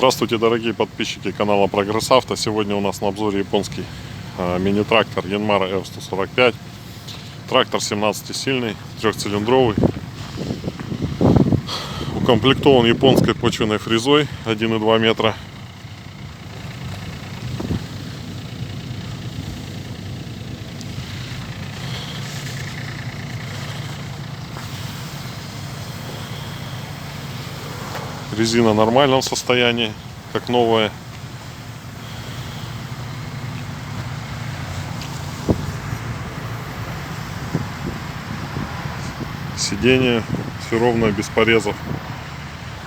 Здравствуйте, дорогие подписчики канала Прогресс Авто. Сегодня у нас на обзоре японский мини-трактор Yanmar F145. Трактор 17-сильный, трехцилиндровый. Укомплектован японской почвенной фрезой 1,2 метра. Резина в нормальном состоянии, как новая. Сиденье все ровно, без порезов.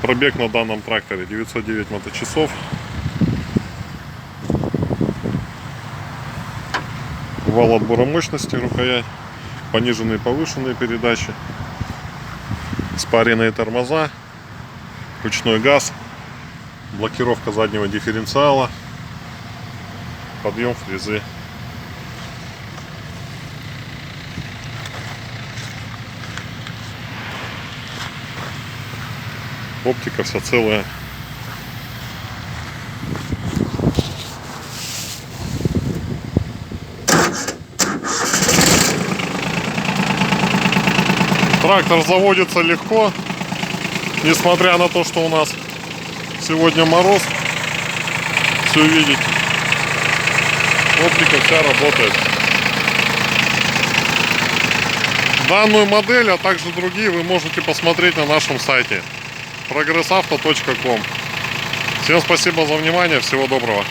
Пробег на данном тракторе 909 моточасов. Вал отбора мощности, рукоять, пониженные и повышенные передачи, спаренные тормоза, ручной газ, блокировка заднего дифференциала, подъем фрезы. Оптика вся целая. Трактор заводится легко, несмотря на то, что у нас сегодня мороз. Все видите, оптика вся работает. Данную модель, а также другие вы можете посмотреть на нашем сайте progressauto.com. Всем спасибо за внимание, всего доброго.